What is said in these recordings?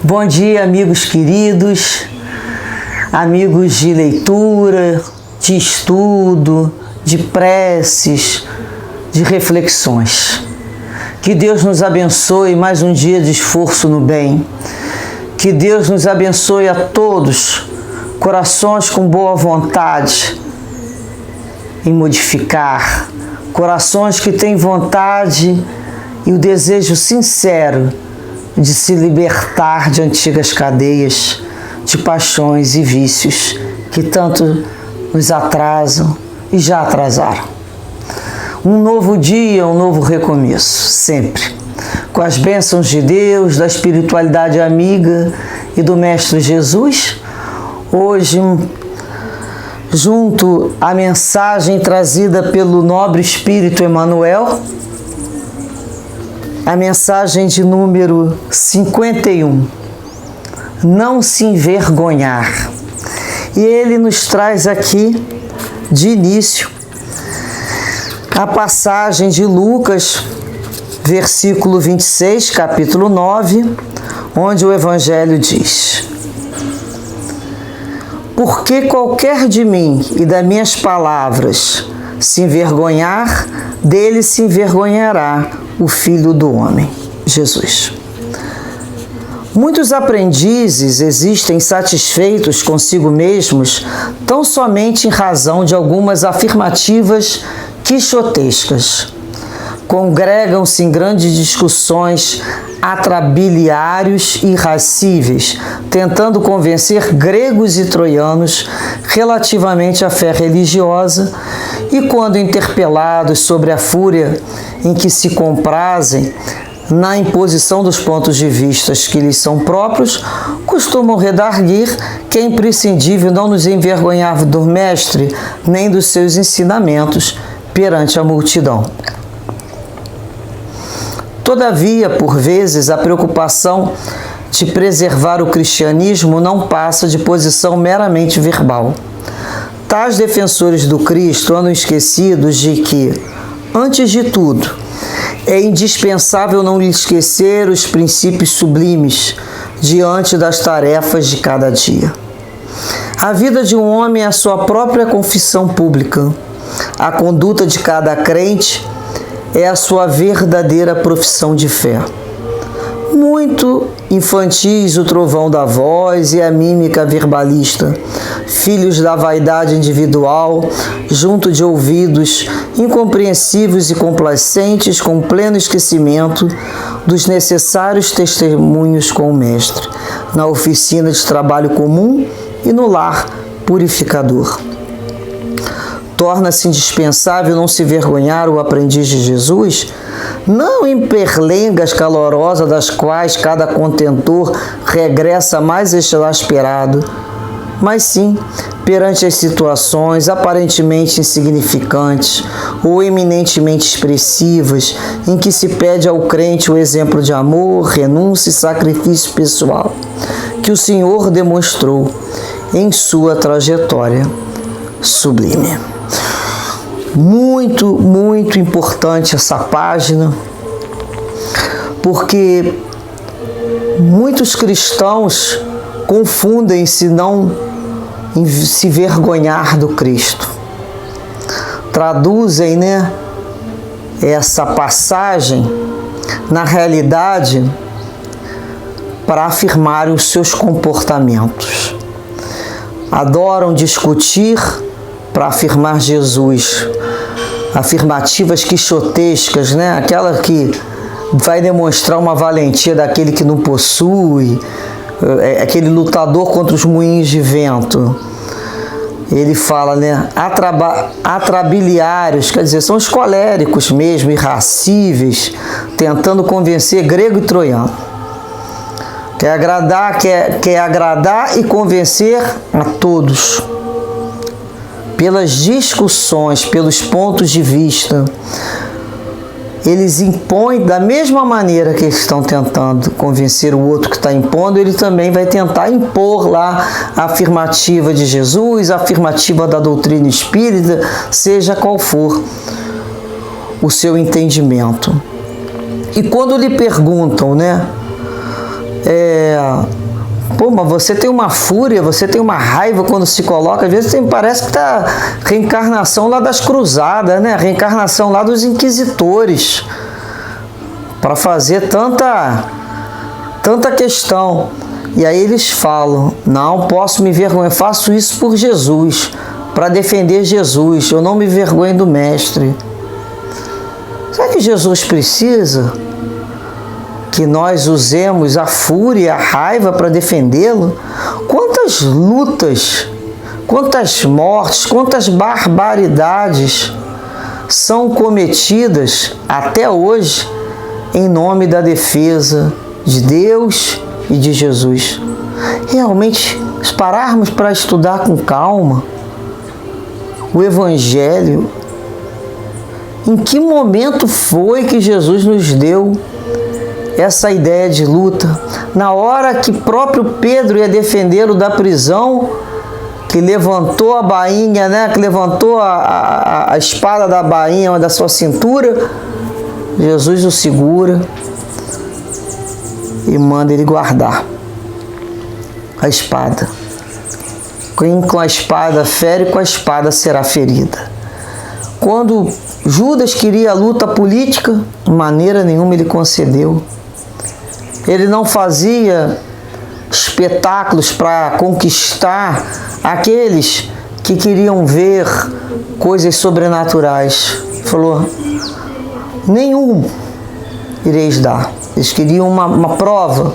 Bom dia, amigos queridos, amigos de leitura, de estudo, de preces, de reflexões. Que Deus nos abençoe mais um dia de esforço no bem. Que Deus nos abençoe a todos, corações com boa vontade em modificar, corações que têm vontade e o desejo sincero de se libertar de antigas cadeias, de paixões e vícios que tanto nos atrasam e já atrasaram. Um novo dia, um novo recomeço, sempre. Com as bênçãos de Deus, da espiritualidade amiga e do Mestre Jesus, hoje, junto à mensagem trazida pelo nobre Espírito Emmanuel, a mensagem de número 51, não se envergonhar. E ele nos traz aqui, de início, a passagem de Lucas, versículo 26, capítulo 9, onde o Evangelho diz: porque qualquer de mim e das minhas palavras se envergonhar, dele se envergonhará o Filho do Homem, Jesus. Muitos aprendizes existem satisfeitos consigo mesmos tão somente em razão de algumas afirmativas quixotescas. Congregam-se em grandes discussões atrabiliários e irracíveis, tentando convencer gregos e troianos relativamente à fé religiosa, e quando interpelados sobre a fúria em que se comprazem na imposição dos pontos de vista que lhes são próprios, costumam redarguir que é imprescindível não nos envergonhar do Mestre nem dos seus ensinamentos perante a multidão. Todavia, por vezes, a preocupação de preservar o cristianismo não passa de posição meramente verbal. Tais defensores do Cristo andam esquecidos de que, antes de tudo, é indispensável não lhe esquecer os princípios sublimes diante das tarefas de cada dia. A vida de um homem é a sua própria confissão pública. A conduta de cada crente é a sua verdadeira profissão de fé. Muito infantis o trovão da voz e a mímica verbalista, filhos da vaidade individual, junto de ouvidos incompreensíveis e complacentes, com pleno esquecimento dos necessários testemunhos com o Mestre, na oficina de trabalho comum e no lar purificador. Torna-se indispensável não se vergonhar o aprendiz de Jesus, não em perlengas calorosas das quais cada contentor regressa mais exasperado, mas sim perante as situações aparentemente insignificantes ou eminentemente expressivas em que se pede ao crente o exemplo de amor, renúncia e sacrifício pessoal que o Senhor demonstrou em sua trajetória sublime. Muito, muito importante essa página, porque muitos cristãos confundem-se não em se vergonhar do Cristo. Traduzem, essa passagem, na realidade, para afirmar os seus comportamentos. Adoram discutir para afirmar Jesus. Afirmativas quixotescas, aquela que vai demonstrar uma valentia daquele que não possui, aquele lutador contra os moinhos de vento. Ele fala, atrabiliários, quer dizer, são os coléricos mesmo, irracíveis, tentando convencer grego e troiano. Quer agradar e convencer a todos. Pelas discussões, pelos pontos de vista, eles impõem da mesma maneira que eles estão tentando convencer o outro que está impondo, ele também vai tentar impor lá a afirmativa de Jesus, a afirmativa da doutrina espírita, seja qual for o seu entendimento. E quando lhe perguntam, Pô, mas você tem uma fúria, você tem uma raiva quando se coloca, às vezes parece que tá reencarnação lá das cruzadas, né? Reencarnação lá dos inquisitores, para fazer tanta questão. E aí eles falam, não posso me envergonhar, faço isso por Jesus, para defender Jesus, eu não me envergonho do Mestre. Será que Jesus precisa que nós usemos a fúria, a raiva para defendê-lo? Quantas lutas, quantas mortes, quantas barbaridades são cometidas até hoje em nome da defesa de Deus e de Jesus? Realmente, se pararmos para estudar com calma o Evangelho, em que momento foi que Jesus nos deu essa ideia de luta? Na hora que próprio Pedro ia defendê-lo da prisão, que levantou a bainha, né? Que levantou a espada da bainha da sua cintura, Jesus o segura e manda ele guardar a espada. Quem com a espada fere, com a espada será ferida. Quando Judas queria a luta política, de maneira nenhuma ele concedeu. Ele não fazia espetáculos para conquistar aqueles que queriam ver coisas sobrenaturais. Falou, nenhum ireis dar. Eles queriam uma prova.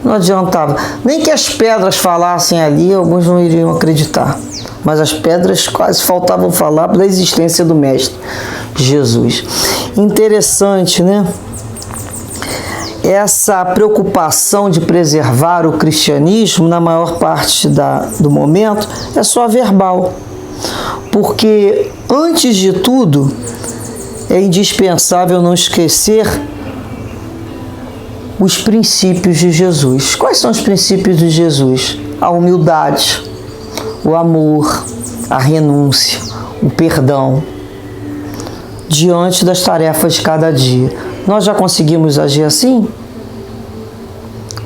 Não adiantava. Nem que as pedras falassem ali, alguns não iriam acreditar. Mas as pedras quase faltavam falar da existência do Mestre Jesus. Interessante, né? Essa preocupação de preservar o cristianismo, na maior parte do momento, é só verbal. Porque, antes de tudo, é indispensável não esquecer os princípios de Jesus. Quais são os princípios de Jesus? A humildade, o amor, a renúncia, o perdão, diante das tarefas de cada dia. Nós já conseguimos agir assim?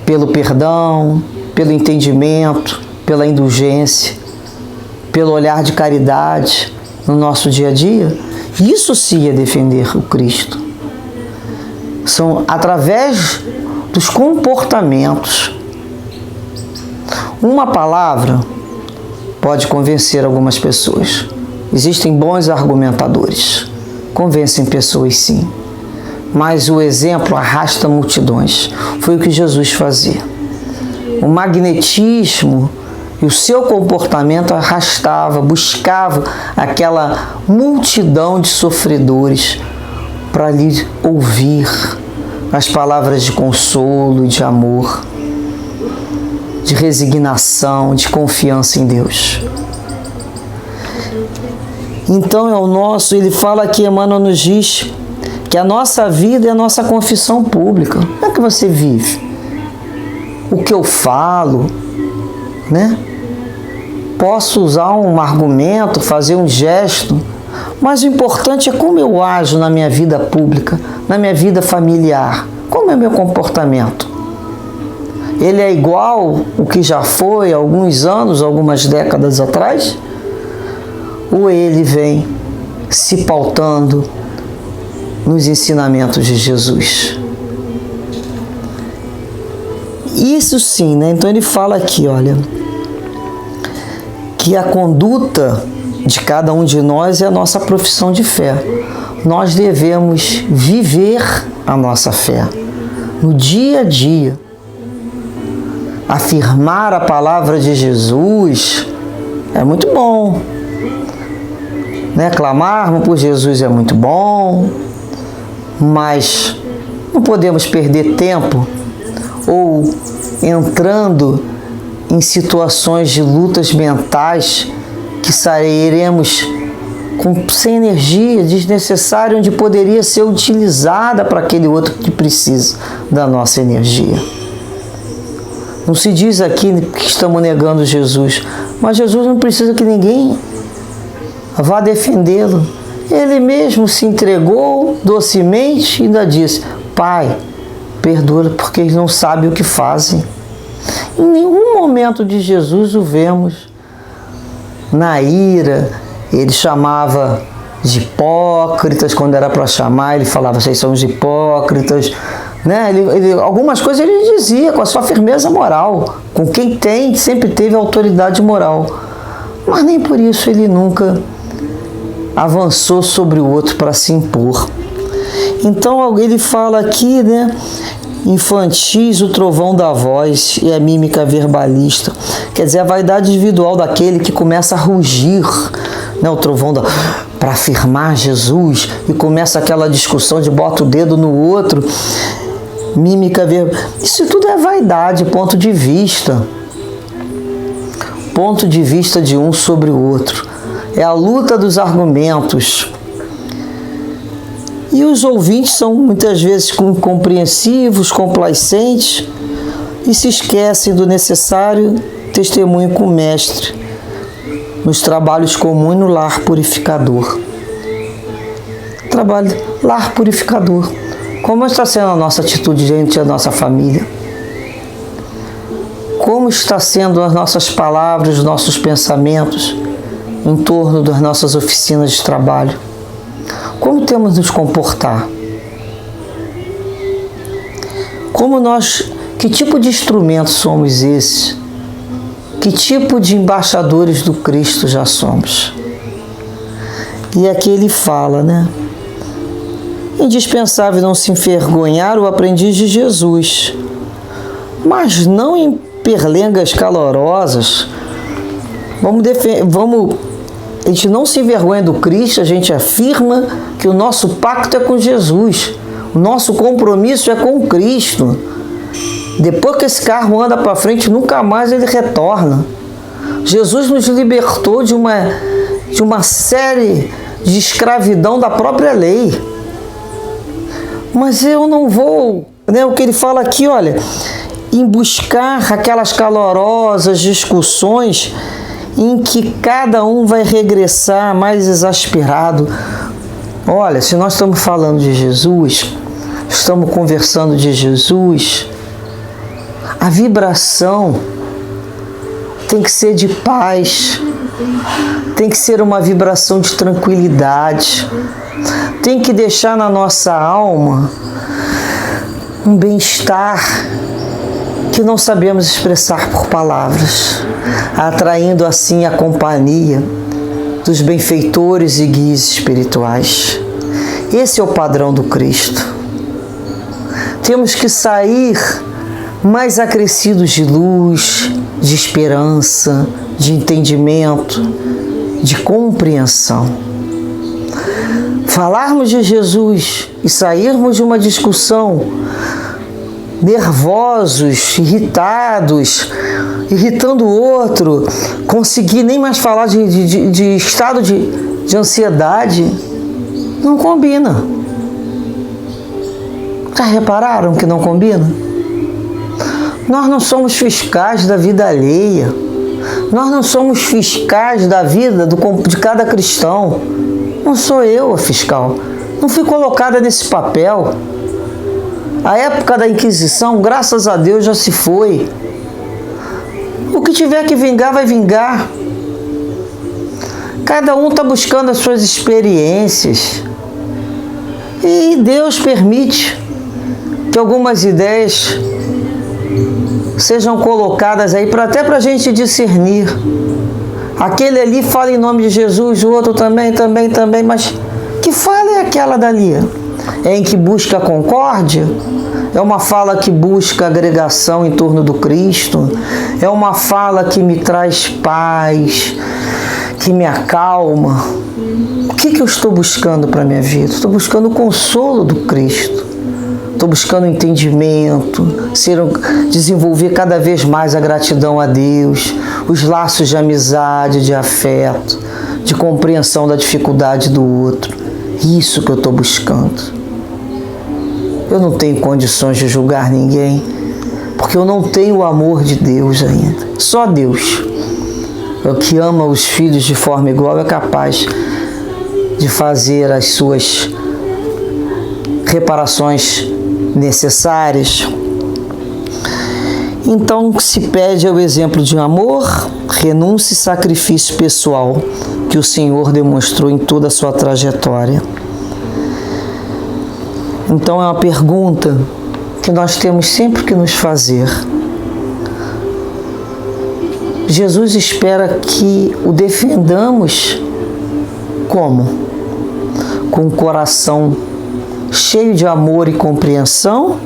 Pelo perdão, pelo entendimento, pela indulgência, pelo olhar de caridade no nosso dia a dia? Isso sim é defender o Cristo. São através dos comportamentos. Uma palavra pode convencer algumas pessoas. Existem bons argumentadores. Convencem pessoas sim. Mas o exemplo arrasta multidões. Foi o que Jesus fazia. O magnetismo e o seu comportamento arrastava, buscava aquela multidão de sofredores para lhe ouvir as palavras de consolo e de amor, de resignação, de confiança em Deus. Então é o nosso, ele fala aqui, Emmanuel nos diz que a nossa vida é a nossa confissão pública. Como é que você vive? O que eu falo, né? Posso usar um argumento, fazer um gesto, mas o importante é como eu ajo na minha vida pública, na minha vida familiar. Como é o meu comportamento? Ele é igual o que já foi há alguns anos, algumas décadas atrás? Ou ele vem se pautando nos ensinamentos de Jesus? Isso sim, né? Então ele fala aqui, olha, que a conduta de cada um de nós é a nossa profissão de fé. Nós devemos viver a nossa fé no dia a dia. Afirmar a palavra de Jesus é muito bom, né? Clamarmos por Jesus é muito bom, mas não podemos perder tempo ou entrando em situações de lutas mentais que sairemos sem energia desnecessária, onde poderia ser utilizada para aquele outro que precisa da nossa energia. Não se diz aqui que estamos negando Jesus, mas Jesus não precisa que ninguém vá defendê-lo. Ele mesmo se entregou docemente e ainda disse: Pai, perdoa porque eles não sabem o que fazem. Em nenhum momento de Jesus o vemos na ira. Ele chamava de hipócritas, quando era para chamar, ele falava, vocês são os hipócritas, né? Algumas coisas ele dizia com a sua firmeza moral, com quem sempre teve autoridade moral, mas nem por isso ele nunca avançou sobre o outro para se impor. Então ele fala aqui, né? Infantis o trovão da voz e a mímica verbalista. Quer dizer, a vaidade individual daquele que começa a rugir, né? O trovão para afirmar Jesus, e começa aquela discussão de bota o dedo no outro. Mímica verbalista. Isso tudo é vaidade, ponto de vista. Ponto de vista de um sobre o outro. É a luta dos argumentos. E os ouvintes são muitas vezes incompreensivos, complacentes e se esquecem do necessário testemunho com o mestre nos trabalhos comuns no lar purificador. Lar purificador. Como está sendo a nossa atitude diante da nossa família? Como está sendo as nossas palavras, os nossos pensamentos em torno das nossas oficinas de trabalho? Como temos nos comportar? Que tipo de instrumento somos esses? Que tipo de embaixadores do Cristo já somos? E aqui ele fala, né? Indispensável não se envergonhar o aprendiz de Jesus, mas não em perlengas calorosas. A gente não se envergonha do Cristo, a gente afirma que o nosso pacto é com Jesus, o nosso compromisso é com Cristo. Depois que esse carro anda para frente, nunca mais ele retorna. Jesus nos libertou de uma série de escravidão da própria lei. Mas eu não vou, né? O que ele fala aqui, olha, em buscar aquelas calorosas discussões em que cada um vai regressar mais exasperado. Olha, se nós estamos falando de Jesus, estamos conversando de Jesus, a vibração tem que ser de paz, tem que ser uma vibração de tranquilidade, tem que deixar na nossa alma um bem-estar que não sabemos expressar por palavras, atraindo assim a companhia dos benfeitores e guias espirituais. Esse é o padrão do Cristo. Temos que sair mais acrescidos de luz, de esperança, de entendimento, de compreensão. Falarmos de Jesus e sairmos de uma discussão nervosos, irritados, irritando o outro, conseguir nem mais falar de estado de ansiedade, não combina. Já repararam que não combina? Nós não somos fiscais da vida alheia. Nós não somos fiscais da vida de cada cristão. Não sou eu a fiscal. Não fui colocada nesse papel. A época da Inquisição, graças a Deus, já se foi. O que tiver que vingar, vai vingar. Cada um está buscando as suas experiências. E Deus permite que algumas ideias sejam colocadas aí até para a gente discernir. Aquele ali fala em nome de Jesus, o outro também, mas que fala é aquela dali? É em que busca a concórdia? É uma fala que busca agregação em torno do Cristo? É uma fala que me traz paz, que me acalma? O que eu estou buscando para a minha vida? Estou buscando o consolo do Cristo. Estou buscando entendimento, desenvolver cada vez mais a gratidão a Deus, os laços de amizade, de afeto, de compreensão da dificuldade do outro. Isso que eu estou buscando. Eu não tenho condições de julgar ninguém, porque eu não tenho o amor de Deus ainda. Só Deus, o que ama os filhos de forma igual, é capaz de fazer as suas reparações necessárias. Então se pede ao exemplo de amor, renúncia e sacrifício pessoal que o Senhor demonstrou em toda a sua trajetória. Então é uma pergunta que nós temos sempre que nos fazer. Jesus espera que o defendamos como? Com o coração cheio de amor e compreensão?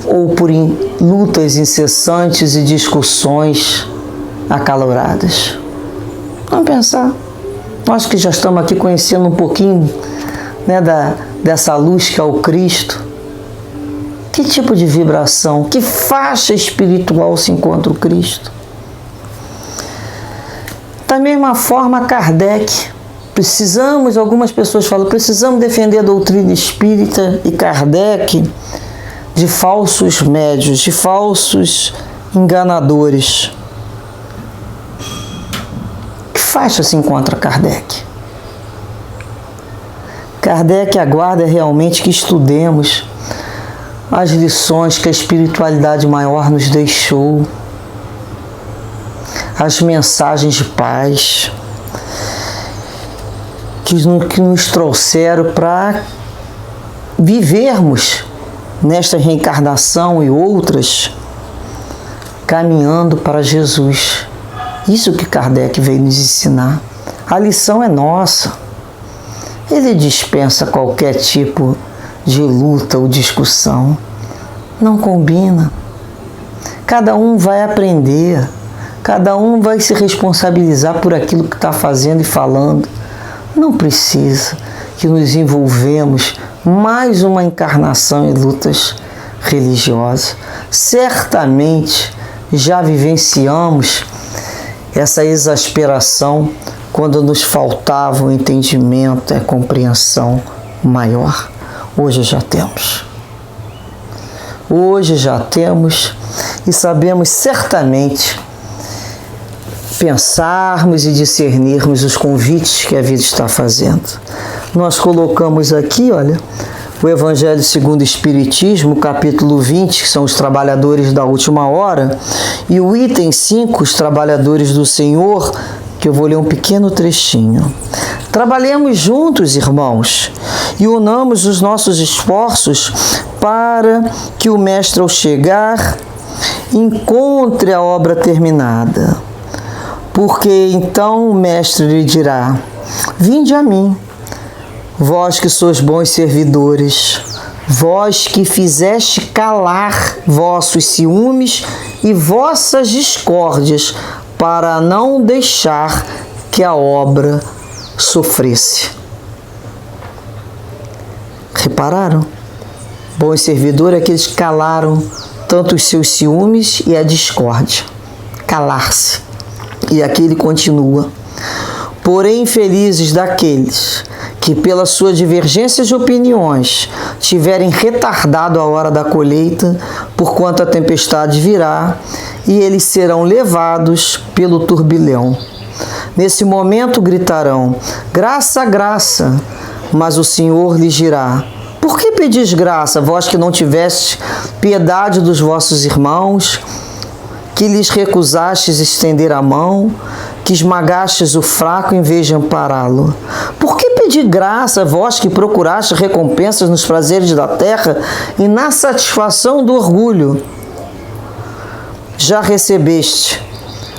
Ou por lutas incessantes e discussões acaloradas? Vamos pensar. Nós que já estamos aqui conhecendo um pouquinho, né, dessa luz que é o Cristo. Que tipo de vibração, que faixa espiritual se encontra o Cristo? Da mesma forma, Kardec. Algumas pessoas falam, precisamos defender a doutrina espírita e Kardec de falsos médios, de falsos enganadores. Que faixa se encontra Kardec? Kardec aguarda realmente que estudemos as lições que a espiritualidade maior nos deixou, as mensagens de paz que nos trouxeram para vivermos nesta reencarnação e outras, caminhando para Jesus. Isso que Kardec veio nos ensinar. A lição é nossa. Ele dispensa qualquer tipo de luta ou discussão. Não combina. Cada um vai aprender. Cada um vai se responsabilizar por aquilo que está fazendo e falando. Não precisa que nos envolvemos mais uma encarnação em lutas religiosas. Certamente já vivenciamos essa exasperação quando nos faltava o entendimento e a compreensão maior. Hoje já temos. Hoje já temos e sabemos certamente pensarmos e discernirmos os convites que a vida está fazendo. Nós colocamos aqui, olha, o Evangelho segundo o Espiritismo, capítulo 20, que são os trabalhadores da última hora, e o item 5, os trabalhadores do Senhor, que eu vou ler um pequeno trechinho. Trabalhemos juntos, irmãos, e unamos os nossos esforços para que o Mestre, ao chegar, encontre a obra terminada. Porque então o Mestre lhe dirá: vinde a mim, vós que sois bons servidores, vós que fizeste calar vossos ciúmes e vossas discórdias, para não deixar que a obra sofresse. Repararam? Bom servidor é aqueles que calaram tanto os seus ciúmes e a discórdia. Calar-se. E aqui ele continua. Porém, infelizes daqueles que, pela sua divergência de opiniões, tiverem retardado a hora da colheita, porquanto a tempestade virá, e eles serão levados pelo turbilhão. Nesse momento gritarão: graça, graça! Mas o Senhor lhes dirá: por que pedis graça, vós que não tivestes piedade dos vossos irmãos, que lhes recusastes estender a mão, que esmagastes o fraco em vez de ampará-lo? Por que pedir graça, vós que procurastes recompensas nos prazeres da terra e na satisfação do orgulho? Já recebeste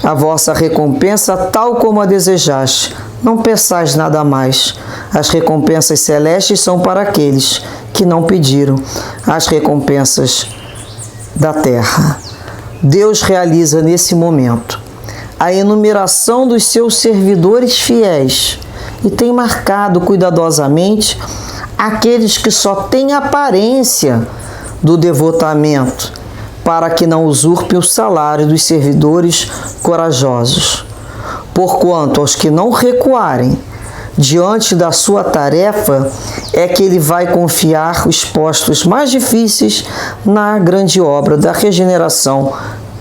a vossa recompensa tal como a desejaste. Não peçais nada mais. As recompensas celestes são para aqueles que não pediram as recompensas da terra. Deus realiza nesse momento a enumeração dos seus servidores fiéis e tem marcado cuidadosamente aqueles que só têm aparência do devotamento, para que não usurpe o salário dos servidores corajosos. Porquanto aos que não recuarem diante da sua tarefa é que ele vai confiar os postos mais difíceis na grande obra da regeneração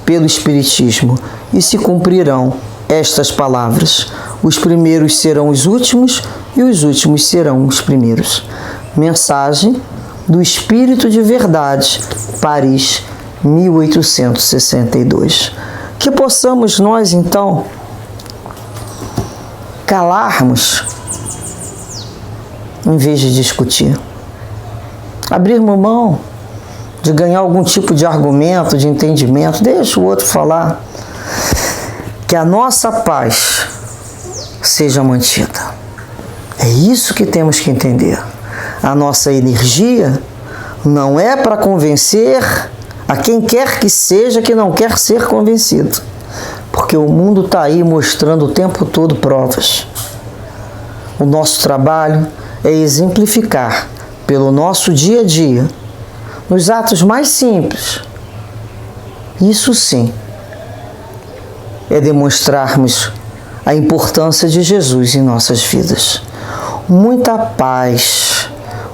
pelo Espiritismo, e se cumprirão estas palavras: os primeiros serão os últimos e os últimos serão os primeiros. Mensagem do Espírito de Verdade, Paris, 1862. Que possamos nós, então, calarmos em vez de discutir. Abrirmos mão de ganhar algum tipo de argumento, de entendimento. Deixa o outro falar. Que a nossa paz seja mantida. É isso que temos que entender. A nossa energia não é para convencer a quem quer que seja que não quer ser convencido. Porque o mundo está aí mostrando o tempo todo provas. O nosso trabalho é exemplificar pelo nosso dia a dia, nos atos mais simples. Isso sim é demonstrarmos a importância de Jesus em nossas vidas. Muita paz,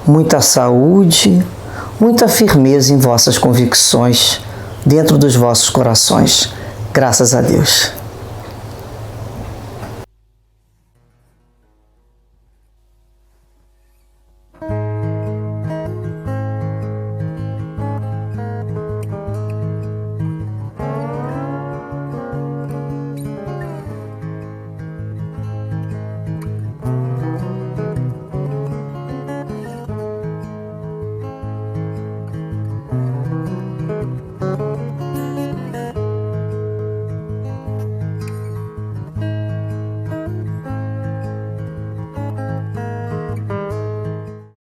muita saúde, muita firmeza em vossas convicções, dentro dos vossos corações. Graças a Deus.